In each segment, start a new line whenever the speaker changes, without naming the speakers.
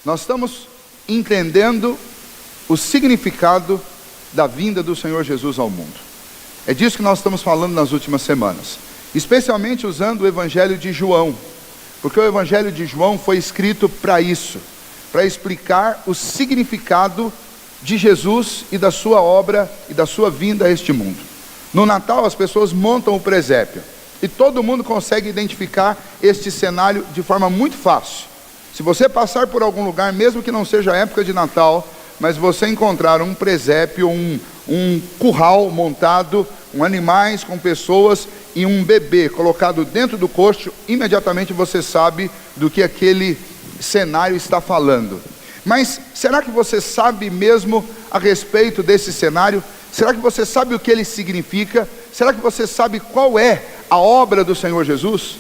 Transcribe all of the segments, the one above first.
Nós estamos entendendo o significado da vinda do Senhor Jesus ao mundo. É disso que nós estamos falando nas últimas semanas, especialmente usando o Evangelho de João, porque o Evangelho de João foi escrito para isso, para explicar o significado de Jesus e da sua obra e da sua vinda a este mundo. No Natal as pessoas montam o presépio, e todo mundo consegue identificar este cenário de forma muito fácil. Se você passar por algum lugar, mesmo que não seja época de Natal, mas você encontrar um presépio, um curral montado, com animais, com pessoas e um bebê colocado dentro do coxo, imediatamente você sabe do que aquele cenário está falando. Mas será que você sabe mesmo a respeito desse cenário? Será que você sabe o que ele significa? Será que você sabe qual é a obra do Senhor Jesus?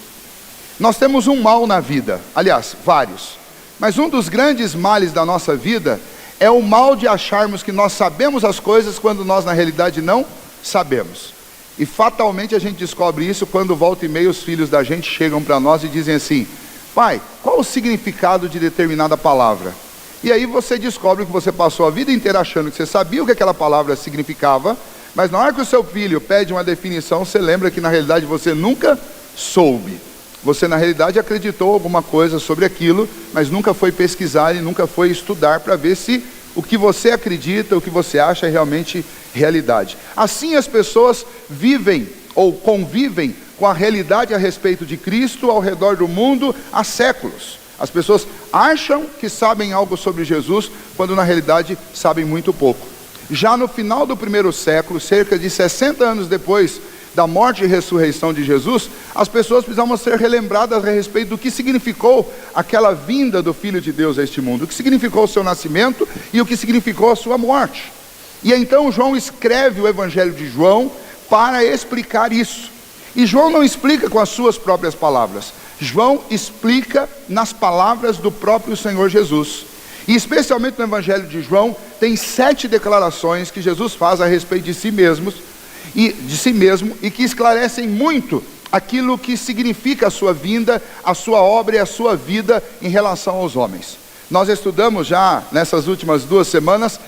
Nós temos um mal na vida, aliás, vários. Mas um dos grandes males da nossa vida é o mal de acharmos que nós sabemos as coisas quando nós na realidade não sabemos. E fatalmente a gente descobre isso quando volta e meia os filhos da gente chegam para nós e dizem assim: pai, qual o significado de determinada palavra? E aí você descobre que você passou a vida inteira achando que você sabia o que aquela palavra significava, mas na hora que o seu filho pede uma definição, você lembra que na realidade você nunca soube. Você na realidade acreditou alguma coisa sobre aquilo, mas nunca foi pesquisar e nunca foi estudar para ver se o que você acredita, o que você acha é realmente realidade. Assim as pessoas vivem ou convivem com a realidade a respeito de Cristo ao redor do mundo há séculos. As pessoas acham que sabem algo sobre Jesus, quando na realidade sabem muito pouco. Já no final do primeiro século, cerca de 60 anos depois da morte e ressurreição de Jesus, as pessoas precisavam ser relembradas a respeito do que significou aquela vinda do Filho de Deus a este mundo, o que significou o seu nascimento e o que significou a sua morte. E então João escreve o Evangelho de João para explicar isso. E João não explica com as suas próprias palavras, João explica nas palavras do próprio Senhor Jesus. E especialmente no Evangelho de João, tem 7 declarações que Jesus faz a respeito de si mesmo e que esclarecem muito aquilo que significa a sua vinda, a sua obra e a sua vida em relação aos homens. Nós estudamos já nessas últimas 2 semanas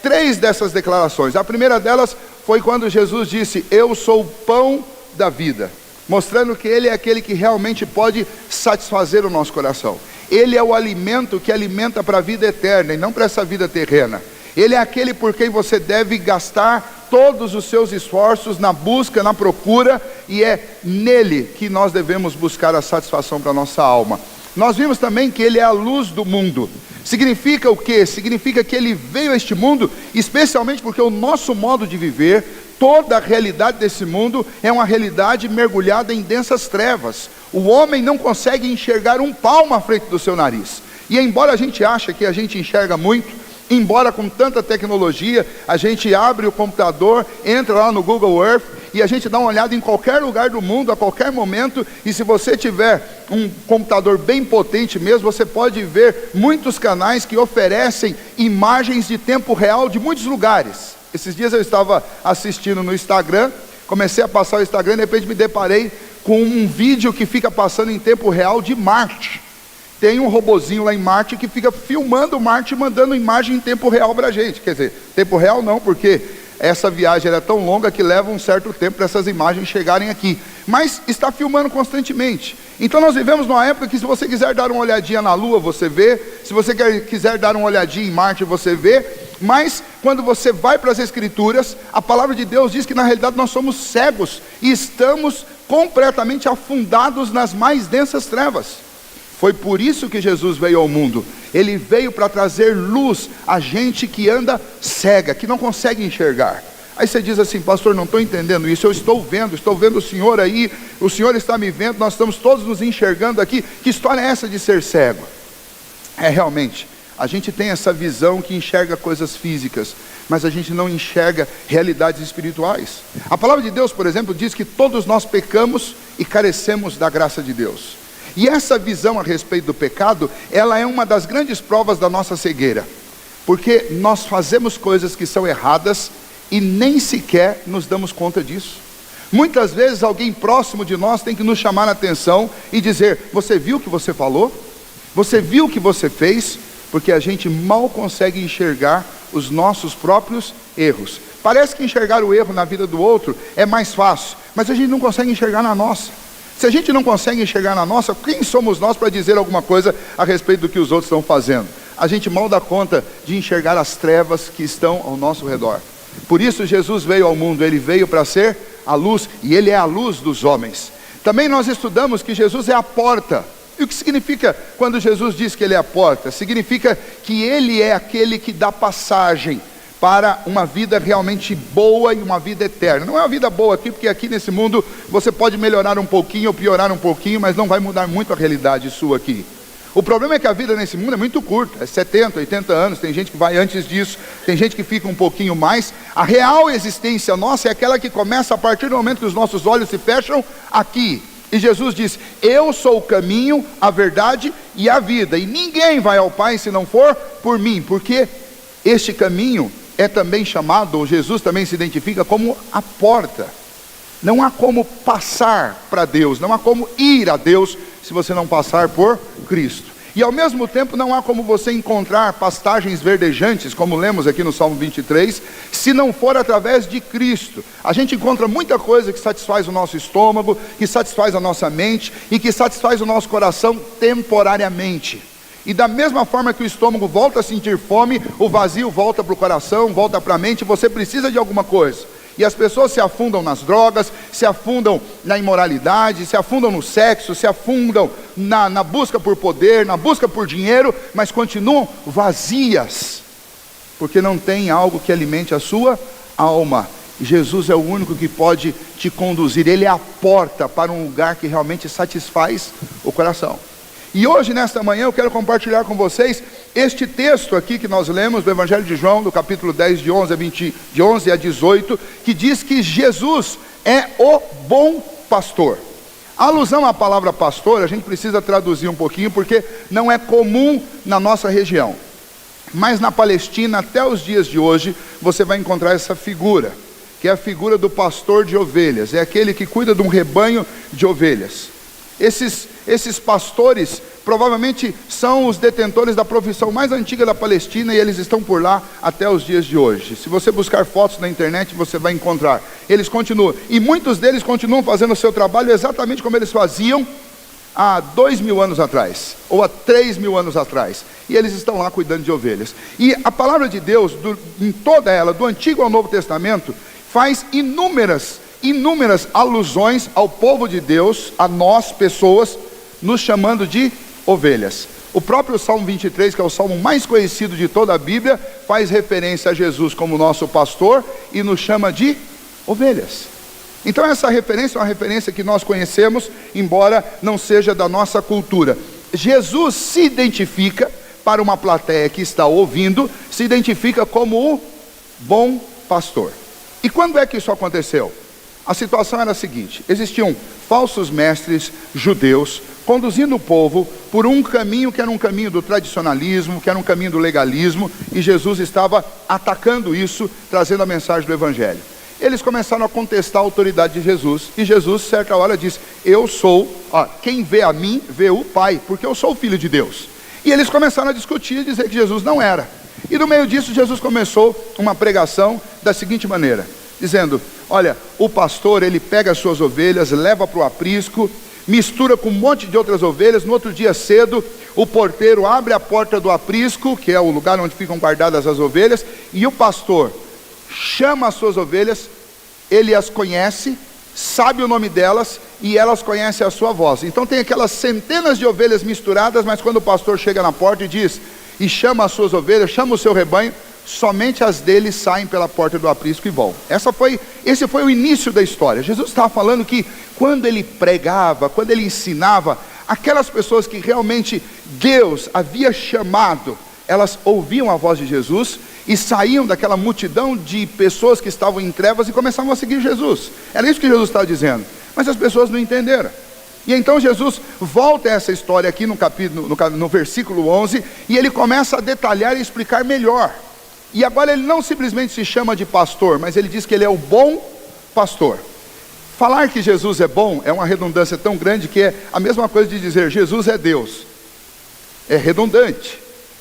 3 dessas declarações. A primeira delas foi quando Jesus disse: eu sou o pão da vida, mostrando que Ele é aquele que realmente pode satisfazer o nosso coração. Ele é o alimento que alimenta para a vida eterna e não para essa vida terrena. Ele é aquele por quem você deve gastar todos os seus esforços na busca, na procura, e é nele que nós devemos buscar a satisfação para a nossa alma. Nós vimos também que Ele é a luz do mundo. Significa o quê? Significa que Ele veio a este mundo, especialmente porque o nosso modo de viver, toda a realidade desse mundo é uma realidade mergulhada em densas trevas. O homem não consegue enxergar um palmo à frente do seu nariz. E embora a gente ache que a gente enxerga muito, embora com tanta tecnologia, a gente abre o computador, entra lá no Google Earth e a gente dá uma olhada em qualquer lugar do mundo, a qualquer momento, e se você tiver um computador bem potente mesmo, você pode ver muitos canais que oferecem imagens de tempo real de muitos lugares. Esses dias eu estava assistindo no Instagram, comecei a passar o Instagram e de repente me deparei com um vídeo que fica passando em tempo real de Marte. Tem um robozinho lá em Marte que fica filmando Marte e mandando imagem em tempo real para a gente. Quer dizer, tempo real não, porque essa viagem é tão longa que leva um certo tempo para essas imagens chegarem aqui. Mas está filmando constantemente. Então nós vivemos numa época que se você quiser dar uma olhadinha na Lua, você vê. Se você quiser dar uma olhadinha em Marte, você vê. Mas quando você vai para as Escrituras, a palavra de Deus diz que na realidade nós somos cegos e estamos completamente afundados nas mais densas trevas. Foi por isso que Jesus veio ao mundo. Ele veio para trazer luz a gente que anda cega, que não consegue enxergar. Aí você diz assim: pastor, não estou entendendo isso. Eu estou vendo o senhor aí, o senhor está me vendo, nós estamos todos nos enxergando aqui. Que história é essa de ser cego? Realmente, a gente tem essa visão que enxerga coisas físicas, mas a gente não enxerga realidades espirituais. A palavra de Deus, por exemplo, diz que todos nós pecamos e carecemos da graça de Deus. E essa visão a respeito do pecado, ela é uma das grandes provas da nossa cegueira. Porque nós fazemos coisas que são erradas e nem sequer nos damos conta disso. Muitas vezes alguém próximo de nós tem que nos chamar a atenção e dizer: você viu o que você falou? Você viu o que você fez? porque a gente mal consegue enxergar os nossos próprios erros. Parece que enxergar o erro na vida do outro é mais fácil, mas a gente não consegue enxergar na nossa. Se a gente não consegue enxergar na nossa, quem somos nós para dizer alguma coisa a respeito do que os outros estão fazendo? A gente mal dá conta de enxergar as trevas que estão ao nosso redor. Por isso Jesus veio ao mundo, ele veio para ser a luz, e ele é a luz dos homens. Também nós estudamos que Jesus é a porta. E o que significa quando Jesus diz que ele é a porta? Significa que ele é aquele que dá passagem para uma vida realmente boa e uma vida eterna. Não é uma vida boa aqui, porque aqui nesse mundo você pode melhorar um pouquinho ou piorar um pouquinho, mas não vai mudar muito a realidade sua aqui. O problema é que a vida nesse mundo é muito curta, é 70, 80 anos, tem gente que vai antes disso, tem gente que fica um pouquinho mais. A real existência nossa é aquela que começa a partir do momento que os nossos olhos se fecham aqui. E Jesus diz: eu sou o caminho, a verdade e a vida, e ninguém vai ao Pai se não for por mim, porque este caminho é também chamado, ou Jesus também se identifica como a porta. Não há como passar para Deus, não há como ir a Deus se você não passar por Cristo. E ao mesmo tempo não há como você encontrar pastagens verdejantes, como lemos aqui no Salmo 23, se não for através de Cristo. A gente encontra muita coisa que satisfaz o nosso estômago, que satisfaz a nossa mente e que satisfaz o nosso coração temporariamente. E da mesma forma que o estômago volta a sentir fome, o vazio volta para o coração, volta para a mente, você precisa de alguma coisa. E as pessoas se afundam nas drogas, se afundam na imoralidade, se afundam no sexo, se afundam na busca por poder, na busca por dinheiro, mas continuam vazias, porque não tem algo que alimente a sua alma. Jesus é o único que pode te conduzir, ele é a porta para um lugar que realmente satisfaz o coração. E hoje, nesta manhã, eu quero compartilhar com vocês este texto aqui que nós lemos do Evangelho de João, do capítulo 10, de 11 a 18, que diz que Jesus é o bom pastor. A alusão à palavra pastor, a gente precisa traduzir um pouquinho, porque não é comum na nossa região. Mas na Palestina, até os dias de hoje, você vai encontrar essa figura, que é a figura do pastor de ovelhas, é aquele que cuida de um rebanho de ovelhas. Esses pastores provavelmente são os detentores da profissão mais antiga da Palestina, e eles estão por lá até os dias de hoje. Se você buscar fotos na internet, você vai encontrar. Eles continuam, e muitos deles continuam fazendo o seu trabalho exatamente como eles faziam há 2.000 anos atrás, ou há 3.000 anos atrás, e eles estão lá cuidando de ovelhas. E a palavra de Deus, em toda ela, do Antigo ao Novo Testamento, faz inúmeras alusões ao povo de Deus, a nós, pessoas, nos chamando de ovelhas. O próprio Salmo 23, que é o salmo mais conhecido de toda a Bíblia, faz referência a Jesus como nosso pastor e nos chama de ovelhas. Então essa referência é uma referência que nós conhecemos, embora não seja da nossa cultura. Jesus se identifica, para uma plateia que está ouvindo, se identifica como o bom pastor. E quando é que isso aconteceu? A situação era a seguinte: existiam falsos mestres judeus conduzindo o povo por um caminho que era um caminho do tradicionalismo, que era um caminho do legalismo, e Jesus estava atacando isso, trazendo a mensagem do Evangelho. Eles começaram a contestar a autoridade de Jesus, e Jesus, certa hora, disse: eu sou, quem vê a mim, vê o Pai, porque eu sou o Filho de Deus. E eles começaram a discutir e dizer que Jesus não era. E no meio disso, Jesus começou uma pregação da seguinte maneira, dizendo: olha, o pastor, ele pega as suas ovelhas, leva para o aprisco, mistura com um monte de outras ovelhas. No outro dia cedo, o porteiro abre a porta do aprisco, que é o lugar onde ficam guardadas as ovelhas, e o pastor chama as suas ovelhas, ele as conhece, sabe o nome delas, e elas conhecem a sua voz. Então tem aquelas centenas de ovelhas misturadas, mas quando o pastor chega na porta e diz, e chama as suas ovelhas, chama o seu rebanho, somente as deles saem pela porta do aprisco e vão. Esse foi o início da história. Jesus estava falando que quando ele pregava, quando ele ensinava, aquelas pessoas que realmente Deus havia chamado, elas ouviam a voz de Jesus e saíam daquela multidão de pessoas que estavam em trevas e começavam a seguir Jesus. Era isso que Jesus estava dizendo, mas as pessoas não entenderam. E então Jesus volta a essa história aqui no versículo 11, e ele começa a detalhar e explicar melhor. E agora ele não simplesmente se chama de pastor, mas ele diz que ele é o bom pastor. Falar que Jesus é bom é uma redundância tão grande que é a mesma coisa de dizer Jesus é Deus. É redundante.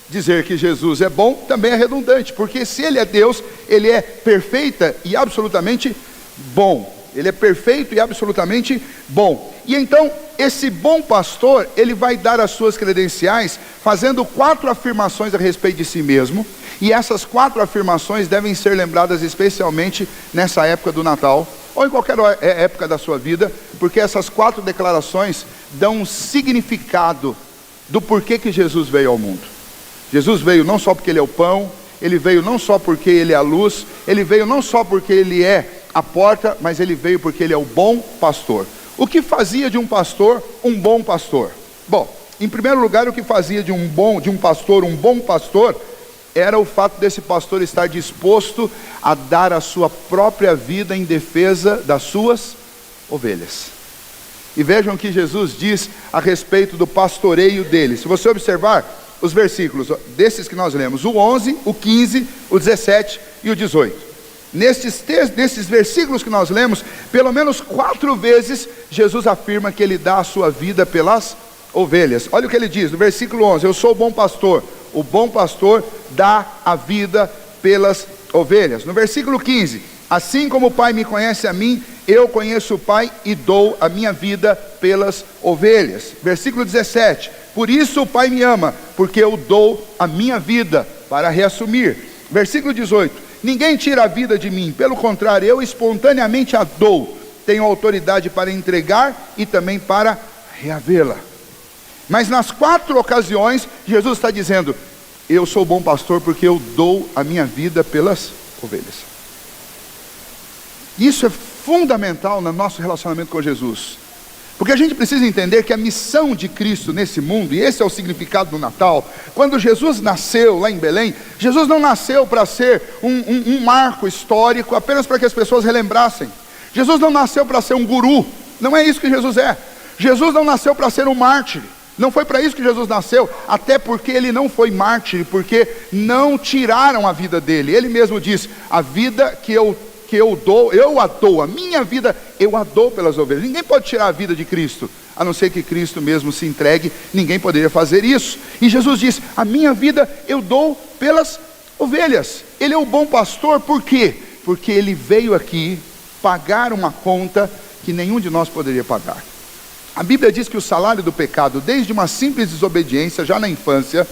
dizer que Jesus é bom também é redundante, porque se ele é Deus, ele é perfeita e absolutamente bom. Ele é perfeito e absolutamente bom. E então, esse bom pastor, ele vai dar as suas credenciais, fazendo 4 afirmações a respeito de si mesmo, e essas 4 afirmações devem ser lembradas especialmente nessa época do Natal, ou em qualquer época da sua vida, porque essas 4 declarações dão um significado do porquê que Jesus veio ao mundo. Jesus veio não só porque ele é o pão, ele veio não só porque ele é a luz, ele veio não só porque ele é a porta, mas ele veio porque ele é o bom pastor. O que fazia de um pastor um bom pastor? Bom, em primeiro lugar, o que fazia de um pastor um bom pastor era o fato desse pastor estar disposto a dar a sua própria vida em defesa das suas ovelhas. E vejam o que Jesus diz a respeito do pastoreio dele. Se você observar os versículos desses que nós lemos, o 11, o 15, o 17 e o 18. Nesses versículos que nós lemos, pelo menos 4 vezes, Jesus afirma que ele dá a sua vida pelas ovelhas. Olha o que ele diz no versículo 11: eu sou o bom pastor dá a vida pelas ovelhas. No versículo 15: assim como o Pai me conhece a mim, eu conheço o Pai e dou a minha vida pelas ovelhas. Versículo 17: por isso o Pai me ama, porque eu dou a minha vida para reassumir. Versículo 18: ninguém tira a vida de mim, pelo contrário, eu espontaneamente a dou. Tenho autoridade para entregar e também para reavê-la. Mas nas 4 ocasiões, Jesus está dizendo: eu sou bom pastor porque eu dou a minha vida pelas ovelhas. Isso é fundamental no nosso relacionamento com Jesus, porque a gente precisa entender que a missão de Cristo nesse mundo, e esse é o significado do Natal, quando Jesus nasceu lá em Belém, Jesus não nasceu para ser um marco histórico, apenas para que as pessoas relembrassem. Jesus não nasceu para ser um guru, não é isso que Jesus é. Jesus não nasceu para ser um mártir, não foi para isso que Jesus nasceu, até porque ele não foi mártir, porque não tiraram a vida dele. Ele mesmo diz: a vida que eu dou, eu a dou, a minha vida eu a dou pelas ovelhas. Ninguém pode tirar a vida de Cristo, a não ser que Cristo mesmo se entregue. Ninguém poderia fazer isso. E Jesus diz: a minha vida eu dou pelas ovelhas. Ele é o bom pastor, por quê? Porque ele veio aqui pagar uma conta que nenhum de nós poderia pagar. A Bíblia diz que o salário do pecado, desde uma simples desobediência já na infância,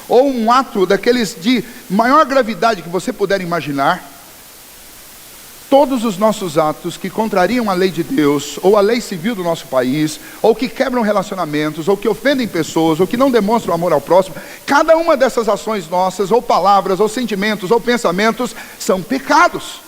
ou um ato daqueles de maior gravidade que você puder imaginar, todos os nossos atos que contrariam a lei de Deus, ou a lei civil do nosso país, ou que quebram relacionamentos, ou que ofendem pessoas, ou que não demonstram amor ao próximo, cada uma dessas ações nossas, ou palavras, ou sentimentos, ou pensamentos, são pecados.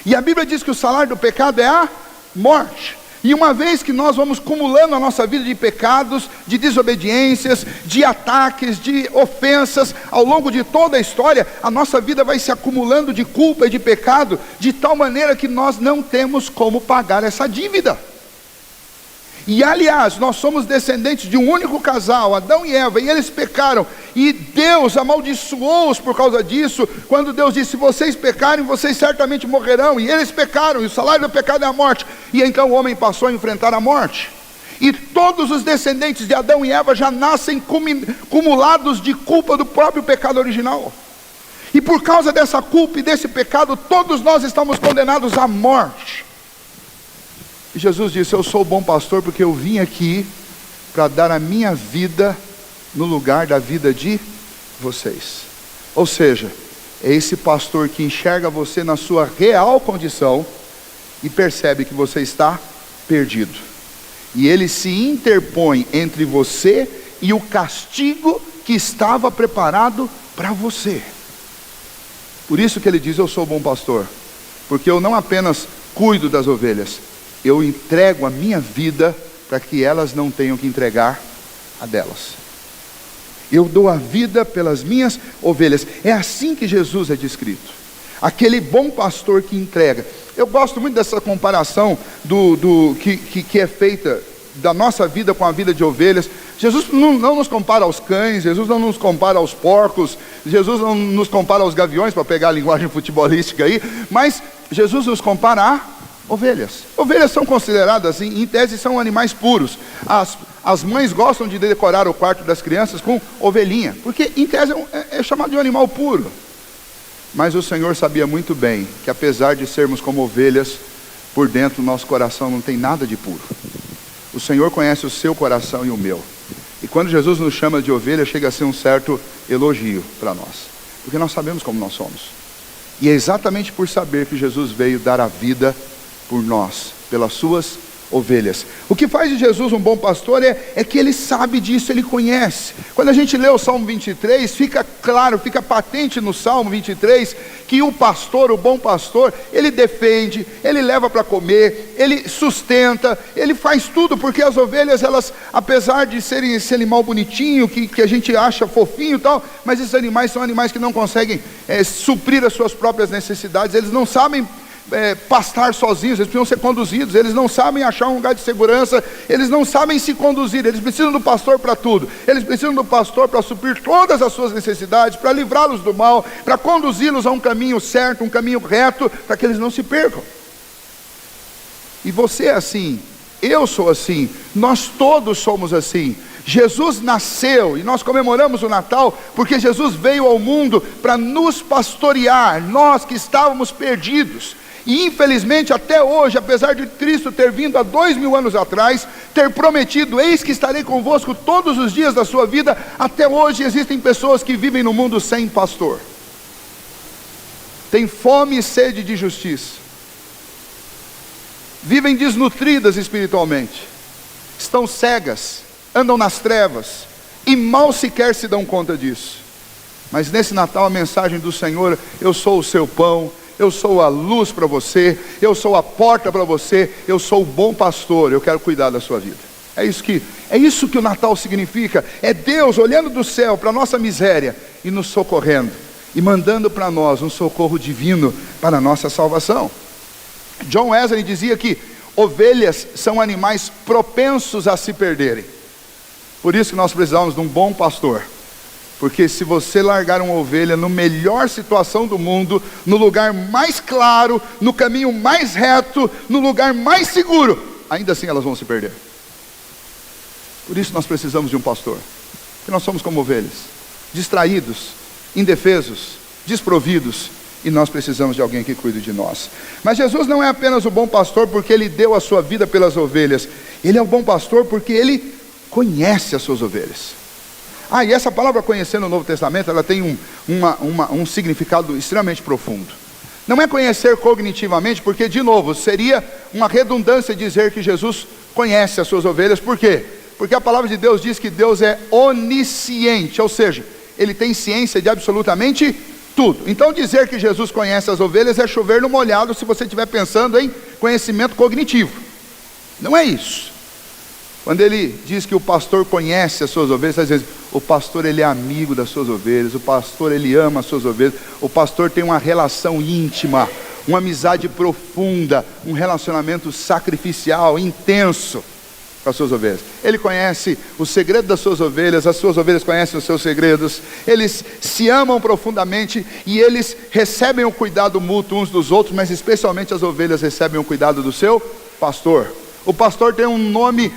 E a Bíblia diz que o salário do pecado é a morte. E uma vez que nós vamos acumulando a nossa vida de pecados, de desobediências, de ataques, de ofensas, ao longo de toda a história, a nossa vida vai se acumulando de culpa e de pecado, de tal maneira que nós não temos como pagar essa dívida. E aliás, nós somos descendentes de um único casal, Adão e Eva, e eles pecaram, e Deus amaldiçoou-os por causa disso, quando Deus disse: se vocês pecarem, vocês certamente morrerão. E eles pecaram, e o salário do pecado é a morte. E então o homem passou a enfrentar a morte. E todos os descendentes de Adão e Eva já nascem cumulados de culpa do próprio pecado original. E por causa dessa culpa e desse pecado, todos nós estamos condenados à morte. E Jesus disse: eu sou o bom pastor porque eu vim aqui para dar a minha vida no lugar da vida de vocês. Ou seja, é esse pastor que enxerga você na sua real condição e percebe que você está perdido. E ele se interpõe entre você e o castigo que estava preparado para você. Por isso que ele diz: eu sou o bom pastor, porque eu não apenas cuido das ovelhas, eu entrego a minha vida para que elas não tenham que entregar a delas. Eu dou a vida pelas minhas ovelhas. É assim que Jesus é descrito, aquele bom pastor que entrega. Eu gosto muito dessa comparação que é feita da nossa vida com a vida de ovelhas. Jesus não nos compara aos cães, Jesus não nos compara aos porcos, Jesus não nos compara aos gaviões, para pegar a linguagem futebolística aí, mas Jesus nos compara a ovelhas. Ovelhas são consideradas, em tese, são animais puros. As mães gostam de decorar o quarto das crianças com ovelhinha, porque em tese é chamado de um animal puro. Mas o Senhor sabia muito bem que apesar de sermos como ovelhas, por dentro o nosso coração não tem nada de puro. O Senhor conhece o seu coração e o meu. E quando Jesus nos chama de ovelha, chega a ser um certo elogio para nós, porque nós sabemos como nós somos. E é exatamente por saber que Jesus veio dar a vida por nós, pelas suas ovelhas. O que faz de Jesus um bom pastor é que ele sabe disso, ele conhece. Quando a gente lê o Salmo 23, fica claro, fica patente no Salmo 23, que o pastor, o bom pastor, ele defende, ele leva para comer, ele sustenta, ele faz tudo, porque as ovelhas, elas, apesar de serem esse animal bonitinho, que a gente acha fofinho e tal, mas esses animais são animais que não conseguem suprir as suas próprias necessidades, eles não sabem pastar sozinhos, eles precisam ser conduzidos, eles não sabem achar um lugar de segurança, eles não sabem se conduzir, eles precisam do pastor para tudo, eles precisam do pastor para suprir todas as suas necessidades, para livrá-los do mal, para conduzi-los a um caminho certo, um caminho reto, para que eles não se percam. E você é assim, eu sou assim, nós todos somos assim. Jesus nasceu e nós comemoramos o Natal porque Jesus veio ao mundo para nos pastorear, nós que estávamos perdidos. E infelizmente até hoje, apesar de Cristo ter vindo há 2000 anos atrás, ter prometido, eis que estarei convosco todos os dias da sua vida, até hoje existem pessoas que vivem no mundo sem pastor. Tem fome e sede de justiça, vivem desnutridas espiritualmente, estão cegas, andam nas trevas, e mal sequer se dão conta disso. Mas nesse Natal a mensagem do Senhor: eu sou o seu pão, eu sou a luz para você, eu sou a porta para você, eu sou o bom pastor, eu quero cuidar da sua vida. É isso que o Natal significa, é Deus olhando do céu para a nossa miséria e nos socorrendo, e mandando para nós um socorro divino para a nossa salvação. John Wesley dizia que ovelhas são animais propensos a se perderem. Por isso que nós precisamos de um bom pastor. Porque se você largar uma ovelha no melhor situação do mundo, no lugar mais claro, no caminho mais reto, no lugar mais seguro, ainda assim elas vão se perder. Por isso nós precisamos de um pastor. Porque nós somos como ovelhas, distraídos, indefesos, desprovidos, e nós precisamos de alguém que cuide de nós. Mas Jesus não é apenas o bom pastor porque Ele deu a sua vida pelas ovelhas. Ele é o bom pastor porque Ele conhece as suas ovelhas. E essa palavra conhecer no Novo Testamento, ela tem um significado extremamente profundo. Não é conhecer cognitivamente, porque de novo, seria uma redundância dizer que Jesus conhece as suas ovelhas. Por quê? Porque a palavra de Deus diz que Deus é onisciente, ou seja, Ele tem ciência de absolutamente tudo. Então dizer que Jesus conhece as ovelhas é chover no molhado se você estiver pensando em conhecimento cognitivo. Não é isso. Quando ele diz que o pastor conhece as suas ovelhas, está dizendo, o pastor ele é amigo das suas ovelhas, o pastor ele ama as suas ovelhas, o pastor tem uma relação íntima, uma amizade profunda, um relacionamento sacrificial, intenso com as suas ovelhas. Ele conhece o segredo das suas ovelhas, as suas ovelhas conhecem os seus segredos, eles se amam profundamente e eles recebem o cuidado mútuo uns dos outros, mas especialmente as ovelhas recebem o cuidado do seu pastor. O pastor tem um nome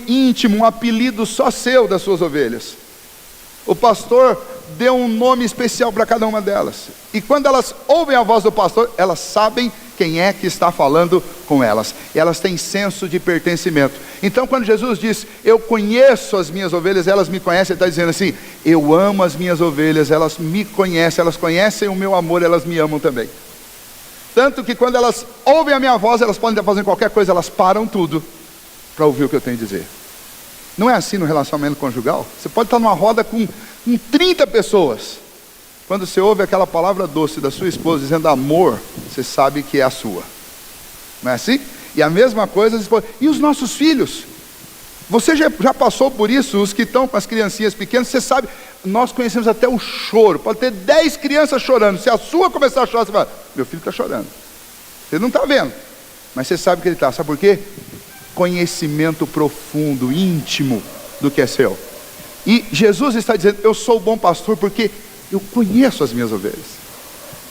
íntimo, um apelido só seu das suas ovelhas. O pastor deu um nome especial para cada uma delas. E quando elas ouvem a voz do pastor, elas sabem quem é que está falando com elas. E elas têm senso de pertencimento. Então quando Jesus diz, eu conheço as minhas ovelhas, elas me conhecem, ele está dizendo assim, eu amo as minhas ovelhas, elas me conhecem, elas conhecem o meu amor, elas me amam também. Tanto que quando elas ouvem a minha voz, elas podem estar fazendo qualquer coisa, elas param tudo para ouvir o que eu tenho a dizer. Não é assim no relacionamento conjugal? Você pode estar numa roda com 30 pessoas. Quando você ouve aquela palavra doce da sua esposa dizendo amor, você sabe que é a sua. Não é assim? E a mesma coisa, e os nossos filhos? Você já passou por isso? Os que estão com as criancinhas pequenas, você sabe, nós conhecemos até o choro. Pode ter 10 crianças chorando. Se a sua começar a chorar, você fala, meu filho está chorando. Você não está vendo, mas você sabe que ele está. Sabe por quê? Conhecimento profundo, íntimo do que é seu. E Jesus está dizendo, eu sou o bom pastor porque eu conheço as minhas ovelhas.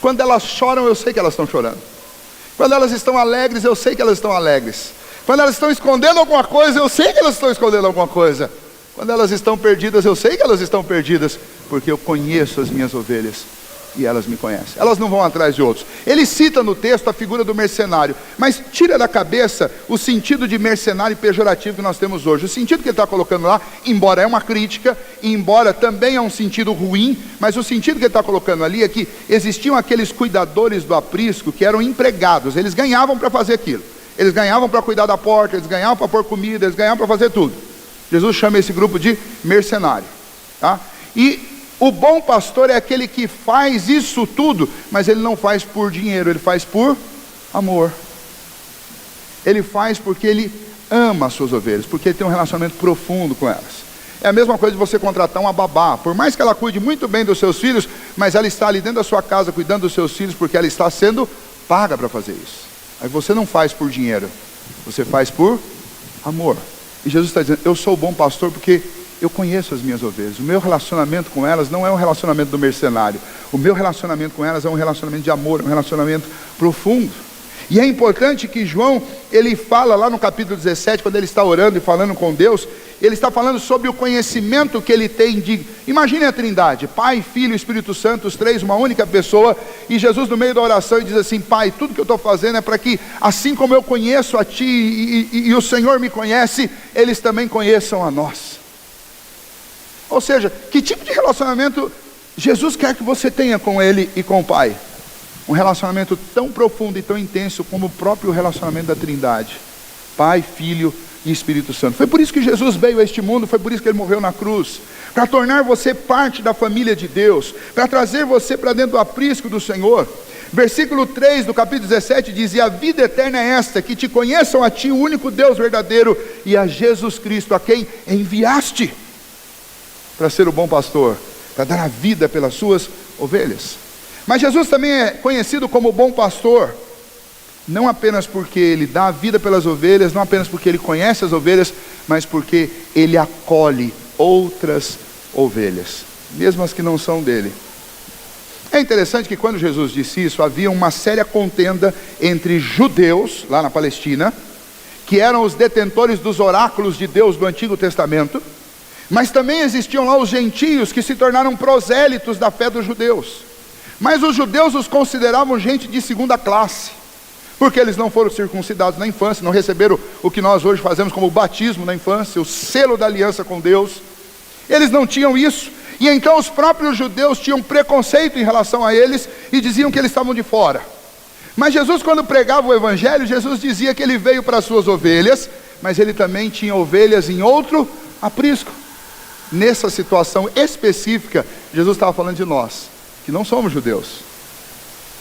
Quando elas choram, eu sei que elas estão chorando. Quando elas estão alegres, eu sei que elas estão alegres. Quando elas estão escondendo alguma coisa, eu sei que elas estão escondendo alguma coisa. Quando elas estão perdidas, eu sei que elas estão perdidas, porque eu conheço as minhas ovelhas e elas me conhecem. Elas não vão atrás de outros. Ele cita no texto a figura do mercenário, mas tira da cabeça o sentido de mercenário pejorativo que nós temos hoje. O sentido que ele está colocando lá, embora é uma crítica, e embora também é um sentido ruim, mas o sentido que ele está colocando ali é que existiam aqueles cuidadores do aprisco que eram empregados, eles ganhavam para fazer aquilo. Eles ganhavam para cuidar da porta, eles ganhavam para pôr comida, eles ganhavam para fazer tudo. Jesus chama esse grupo de mercenário, tá? E o bom pastor é aquele que faz isso tudo, mas ele não faz por dinheiro, ele faz por amor. Ele faz porque ele ama as suas ovelhas, porque ele tem um relacionamento profundo com elas. É a mesma coisa de você contratar uma babá. Por mais que ela cuide muito bem dos seus filhos, mas ela está ali dentro da sua casa cuidando dos seus filhos, porque ela está sendo paga para fazer isso. Aí você não faz por dinheiro, você faz por amor. E Jesus está dizendo, eu sou o bom pastor porque eu conheço as minhas ovelhas. O meu relacionamento com elas não é um relacionamento do mercenário. O meu relacionamento com elas é um relacionamento de amor, um relacionamento profundo. E é importante que João, ele fala lá no capítulo 17, quando ele está orando e falando com Deus, ele está falando sobre o conhecimento que ele tem de... Imagine a Trindade, Pai, Filho e Espírito Santo, os três, uma única pessoa, e Jesus no meio da oração ele diz assim, Pai, tudo que eu estou fazendo é para que, assim como eu conheço a Ti e o Senhor me conhece, eles também conheçam a nós. Ou seja, que tipo de relacionamento Jesus quer que você tenha com Ele e com o Pai? Um relacionamento tão profundo e tão intenso como o próprio relacionamento da Trindade, Pai, Filho e Espírito Santo. Foi por isso que Jesus veio a este mundo, foi por isso que Ele morreu na cruz, para tornar você parte da família de Deus, para trazer você para dentro do aprisco do Senhor. Versículo 3 do capítulo 17 diz, e a vida eterna é esta, que te conheçam a Ti, o único Deus verdadeiro, e a Jesus Cristo, a quem enviaste para ser o bom pastor, para dar a vida pelas suas ovelhas. Mas Jesus também é conhecido como bom pastor, não apenas porque Ele dá a vida pelas ovelhas, não apenas porque Ele conhece as ovelhas, mas porque Ele acolhe outras ovelhas, mesmo as que não são dele. É interessante que quando Jesus disse isso, havia uma séria contenda entre judeus, lá na Palestina, que eram os detentores dos oráculos de Deus do Antigo Testamento, mas também existiam lá os gentios que se tornaram prosélitos da fé dos judeus. Mas os judeus os consideravam gente de segunda classe, porque eles não foram circuncidados na infância, não receberam o que nós hoje fazemos como o batismo na infância, o selo da aliança com Deus. Eles não tinham isso, e então os próprios judeus tinham preconceito em relação a eles, e diziam que eles estavam de fora. Mas Jesus, quando pregava o Evangelho, Jesus dizia que Ele veio para as suas ovelhas, mas Ele também tinha ovelhas em outro aprisco. Nessa situação específica, Jesus estava falando de nós, que não somos judeus.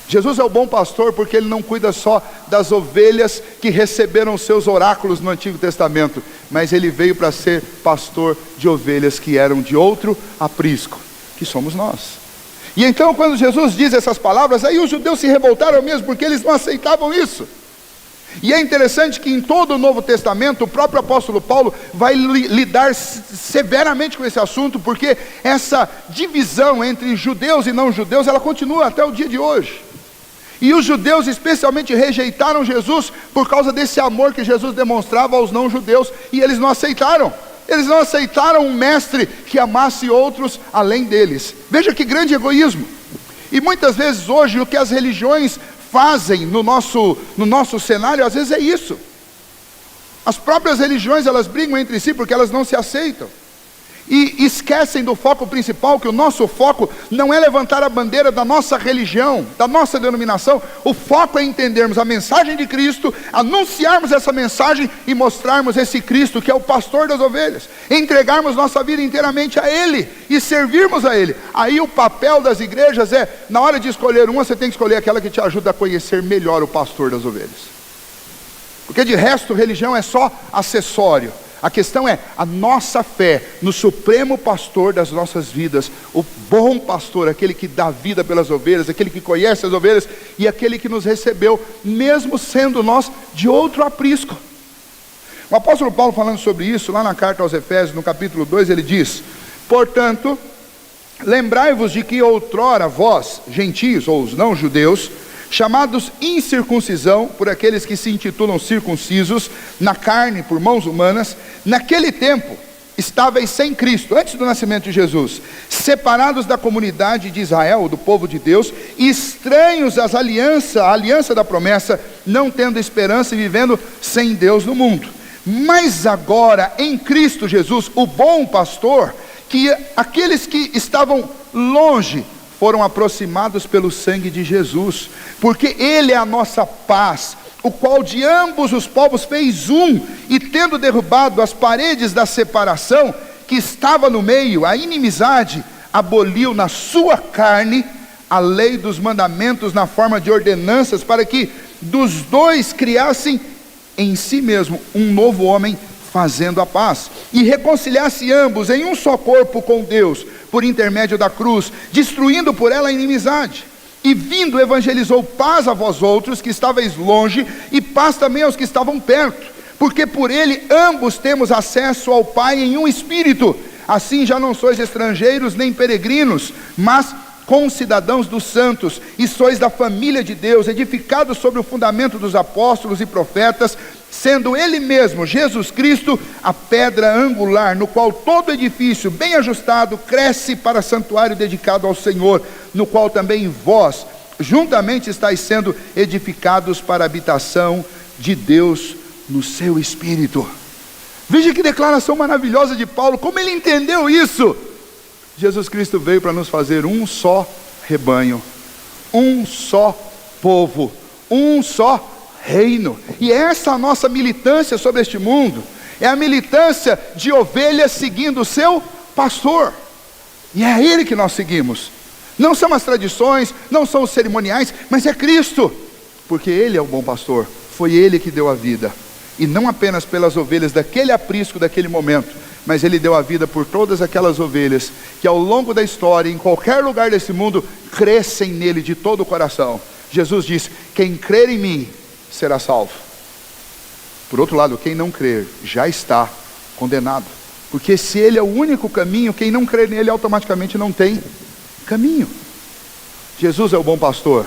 Jesus é o bom pastor porque Ele não cuida só das ovelhas que receberam os seus oráculos no Antigo Testamento, mas Ele veio para ser pastor de ovelhas que eram de outro aprisco, que somos nós. E então quando Jesus diz essas palavras, aí os judeus se revoltaram mesmo, porque eles não aceitavam isso. E é interessante que em todo o Novo Testamento, o próprio apóstolo Paulo vai lidar severamente com esse assunto, porque essa divisão entre judeus e não judeus, ela continua até o dia de hoje. E os judeus especialmente rejeitaram Jesus por causa desse amor que Jesus demonstrava aos não judeus, e eles não aceitaram. Eles não aceitaram um mestre que amasse outros além deles. Veja que grande egoísmo. E muitas vezes hoje o que as religiões fazem no nosso cenário, às vezes é isso. As próprias religiões, elas brigam entre si porque elas não se aceitam. E esquecem do foco principal, que o nosso foco não é levantar a bandeira da nossa religião, da nossa denominação. O foco é entendermos a mensagem de Cristo, anunciarmos essa mensagem e mostrarmos esse Cristo que é o pastor das ovelhas, entregarmos nossa vida inteiramente a Ele e servirmos a Ele. Aí o papel das igrejas é, na hora de escolher uma, você tem que escolher aquela que te ajuda a conhecer melhor o pastor das ovelhas, porque de resto religião é só acessório. A questão é a nossa fé no supremo pastor das nossas vidas, o bom pastor, aquele que dá vida pelas ovelhas, aquele que conhece as ovelhas e aquele que nos recebeu, mesmo sendo nós de outro aprisco. O apóstolo Paulo, falando sobre isso, lá na carta aos Efésios, no capítulo 2, ele diz: portanto, lembrai-vos de que outrora vós, gentios ou os não judeus, chamados incircuncisão, por aqueles que se intitulam circuncisos, na carne, por mãos humanas, naquele tempo, estáveis sem Cristo, antes do nascimento de Jesus, separados da comunidade de Israel, do povo de Deus, estranhos à aliança da promessa, não tendo esperança e vivendo sem Deus no mundo. Mas agora, em Cristo Jesus, o bom pastor, que aqueles que estavam longe foram aproximados pelo sangue de Jesus, porque Ele é a nossa paz, o qual de ambos os povos fez um, e tendo derrubado as paredes da separação que estava no meio, a inimizade, aboliu na sua carne a lei dos mandamentos na forma de ordenanças, para que dos dois criassem em si mesmo um novo homem, fazendo a paz, e reconciliasse ambos em um só corpo com Deus, por intermédio da cruz, destruindo por ela a inimizade. E vindo evangelizou paz a vós outros que estáveis longe, e paz também aos que estavam perto, porque por ele ambos temos acesso ao Pai em um Espírito. Assim já não sois estrangeiros nem peregrinos, mas concidadãos dos santos, e sois da família de Deus, edificados sobre o fundamento dos apóstolos e profetas, sendo Ele mesmo, Jesus Cristo, a pedra angular, no qual todo edifício bem ajustado cresce para santuário dedicado ao Senhor, no qual também vós juntamente estáis sendo edificados para a habitação de Deus no seu Espírito. Veja que declaração maravilhosa de Paulo, como ele entendeu isso. Jesus Cristo veio para nos fazer um só rebanho, um só povo, um só reino. E essa é a nossa militância sobre este mundo, é a militância de ovelhas seguindo o seu pastor, e é Ele que nós seguimos. Não são as tradições, não são os cerimoniais, mas é Cristo, porque Ele é o bom pastor, foi Ele que deu a vida, e não apenas pelas ovelhas daquele aprisco, daquele momento, mas Ele deu a vida por todas aquelas ovelhas que ao longo da história, em qualquer lugar desse mundo, crescem nele de todo o coração. Jesus disse: quem crer em mim será salvo. Por outro lado, quem não crer já está condenado, porque se Ele é o único caminho, quem não crer nele automaticamente não tem caminho. Jesus é o bom pastor,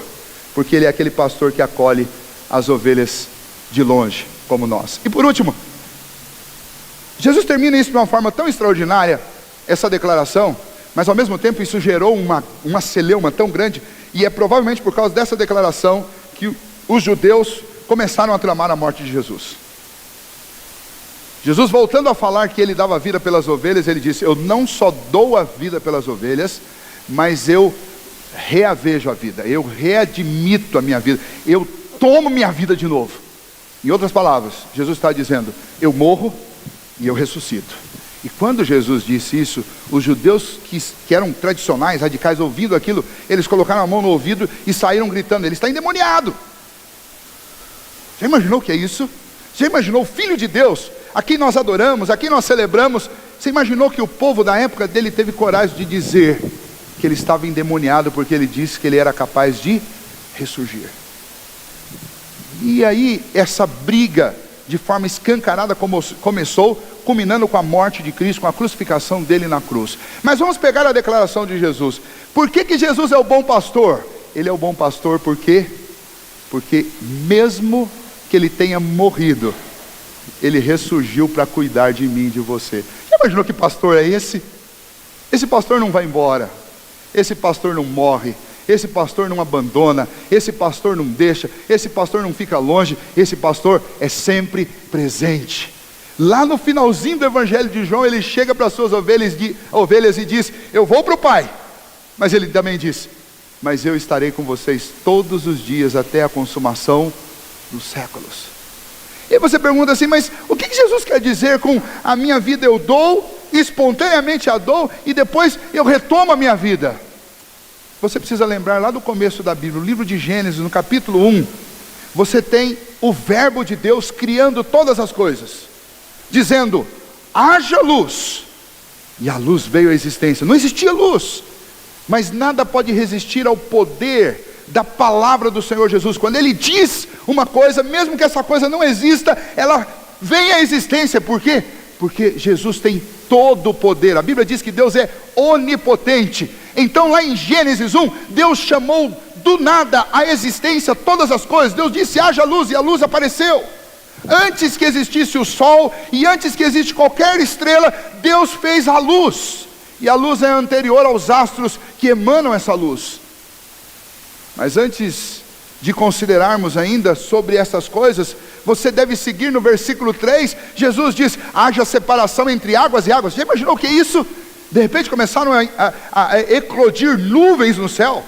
porque Ele é aquele pastor que acolhe as ovelhas de longe, como nós. E por último, Jesus termina isso de uma forma tão extraordinária, essa declaração, mas ao mesmo tempo isso gerou uma celeuma tão grande, e é provavelmente por causa dessa declaração que os judeus começaram a tramar a morte de Jesus. Jesus, voltando a falar que Ele dava vida pelas ovelhas, Ele disse: eu não só dou a vida pelas ovelhas, mas eu reavejo a vida, eu readmito a minha vida, eu tomo minha vida de novo. Em outras palavras, Jesus está dizendo: eu morro e eu ressuscito. E quando Jesus disse isso, os judeus que eram tradicionais, radicais, ouvindo aquilo, eles colocaram a mão no ouvido e saíram gritando: ele está endemoniado. Já imaginou o que é isso? Já imaginou o Filho de Deus, a quem nós adoramos, a quem nós celebramos? Você imaginou que o povo da época dele teve coragem de dizer que ele estava endemoniado, porque ele disse que ele era capaz de ressurgir? E aí essa briga de forma escancarada começou, culminando com a morte de Cristo, com a crucificação dele na cruz. Mas vamos pegar a declaração de Jesus. Por que Jesus é o bom pastor? Ele é o bom pastor porque mesmo que ele tenha morrido, ele ressurgiu para cuidar de mim e de você. Já imaginou que pastor é esse? Esse pastor não vai embora, esse pastor não morre, esse pastor não abandona, esse pastor não deixa, esse pastor não fica longe, esse pastor é sempre presente. Lá no finalzinho do Evangelho de João, ele chega para as suas ovelhas e diz: eu vou para o Pai. Mas ele também diz: mas eu estarei com vocês todos os dias até a consumação dos séculos. E você pergunta assim: mas o que Jesus quer dizer com a minha vida eu dou, espontaneamente a dou, e depois eu retomo a minha vida? Você precisa lembrar lá do começo da Bíblia, no livro de Gênesis, no capítulo 1, você tem o verbo de Deus criando todas as coisas, dizendo: haja luz, e a luz veio à existência. Não existia luz, mas nada pode resistir ao poder da palavra do Senhor Jesus. Quando Ele diz uma coisa, mesmo que essa coisa não exista, ela vem à existência. Por quê? Porque Jesus tem todo o poder. A Bíblia diz que Deus é onipotente. Então lá em Gênesis 1, Deus chamou do nada à existência todas as coisas. Deus disse: haja luz, e a luz apareceu. Antes que existisse o sol e antes que existe qualquer estrela, Deus fez a luz. E a luz é anterior aos astros que emanam essa luz. Mas antes de considerarmos ainda sobre essas coisas, você deve seguir no versículo 3, Jesus diz: haja separação entre águas e águas. Já imaginou o que é isso? De repente começaram a eclodir nuvens no céu,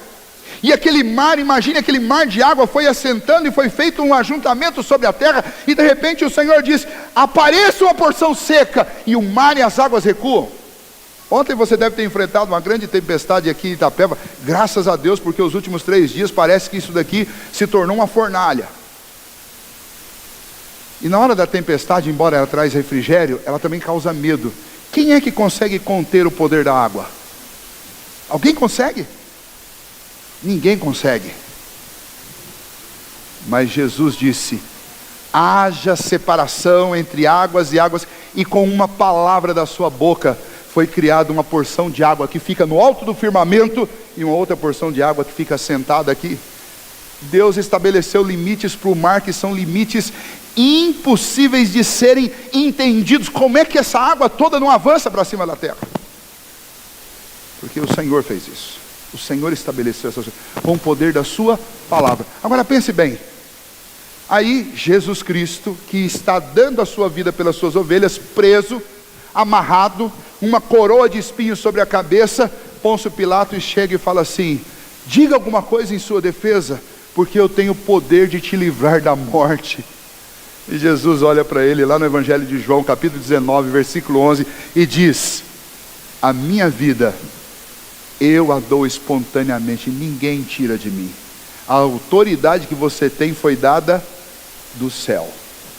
e aquele mar, imagine aquele mar de água foi assentando e foi feito um ajuntamento sobre a terra, e de repente o Senhor diz: apareça uma porção seca, e o mar e as águas recuam. Ontem você deve ter enfrentado uma grande tempestade aqui em Itapeva, graças a Deus, porque os últimos 3 dias parece que isso daqui se tornou uma fornalha. E na hora da tempestade, embora ela traz refrigério, ela também causa medo. Quem é que consegue conter o poder da água? Alguém consegue? Ninguém consegue. Mas Jesus disse: haja separação entre águas e águas, e com uma palavra da sua boca foi criada uma porção de água que fica no alto do firmamento, e uma outra porção de água que fica sentada aqui. Deus estabeleceu limites para o mar, que são limites impossíveis de serem entendidos. Como é que essa água toda não avança para cima da terra? Porque o Senhor fez isso. O Senhor estabeleceu essas coisas com o poder da sua palavra. Agora pense bem, aí Jesus Cristo, que está dando a sua vida pelas suas ovelhas, preso, amarrado, uma coroa de espinhos sobre a cabeça, Pôncio Pilatos chega e fala assim: diga alguma coisa em sua defesa, porque eu tenho o poder de te livrar da morte. E Jesus olha para ele lá no Evangelho de João, capítulo 19, versículo 11, e diz: a minha vida eu a dou espontaneamente, ninguém tira de mim. A autoridade que você tem foi dada do céu.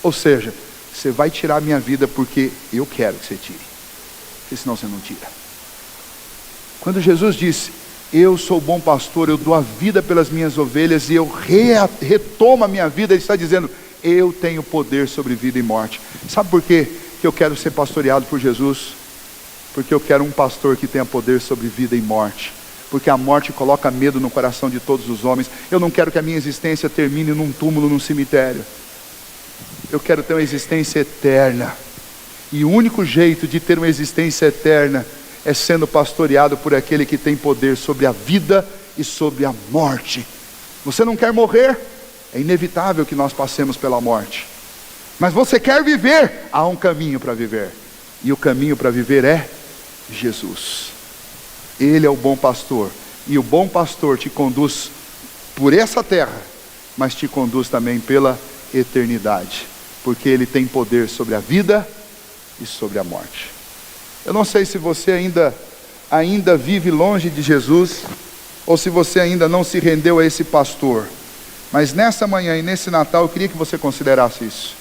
Ou seja, você vai tirar a minha vida porque eu quero que você tire, porque senão você não tira. Quando Jesus disse: eu sou o bom pastor, eu dou a vida pelas minhas ovelhas, e eu retomo a minha vida, ele está dizendo: eu tenho poder sobre vida e morte. Sabe por quê que eu quero ser pastoreado por Jesus? Porque eu quero um pastor que tenha poder sobre vida e morte. Porque a morte coloca medo no coração de todos os homens. Eu não quero que a minha existência termine num túmulo, num cemitério. Eu quero ter uma existência eterna. E o único jeito de ter uma existência eterna é sendo pastoreado por aquele que tem poder sobre a vida e sobre a morte. Você não quer morrer? É inevitável que nós passemos pela morte. Mas você quer viver? Há um caminho para viver. E o caminho para viver é Jesus. Ele é o bom pastor. E o bom pastor te conduz por essa terra, mas te conduz também pela eternidade. Porque ele tem poder sobre a vida e sobre a morte. Eu não sei se você ainda vive longe de Jesus, ou se você ainda não se rendeu a esse pastor. Mas nessa manhã e nesse Natal eu queria que você considerasse isso.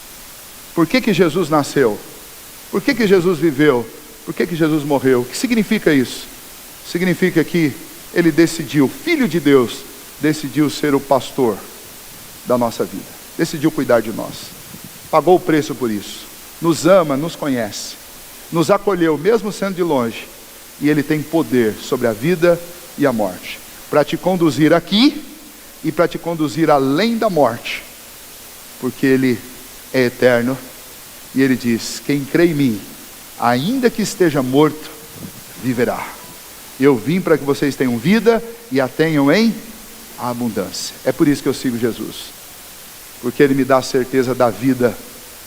Por que Jesus nasceu? Por que Jesus viveu? Por que Jesus morreu? O que significa isso? Significa que ele decidiu, Filho de Deus, decidiu ser o pastor da nossa vida. Decidiu cuidar de nós. Pagou o preço por isso. Nos ama, nos conhece. Nos acolheu, mesmo sendo de longe. E ele tem poder sobre a vida e a morte. Para te conduzir aqui e para te conduzir além da morte. Porque ele é eterno. E ele diz: quem crê em mim, ainda que esteja morto, viverá. Eu vim para que vocês tenham vida e a tenham em abundância. É por isso que eu sigo Jesus. Porque ele me dá a certeza da vida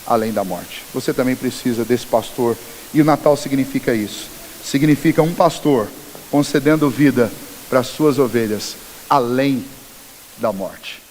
além da morte. Você também precisa desse pastor. E o Natal significa isso. Significa um pastor concedendo vida para as suas ovelhas além da morte.